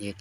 1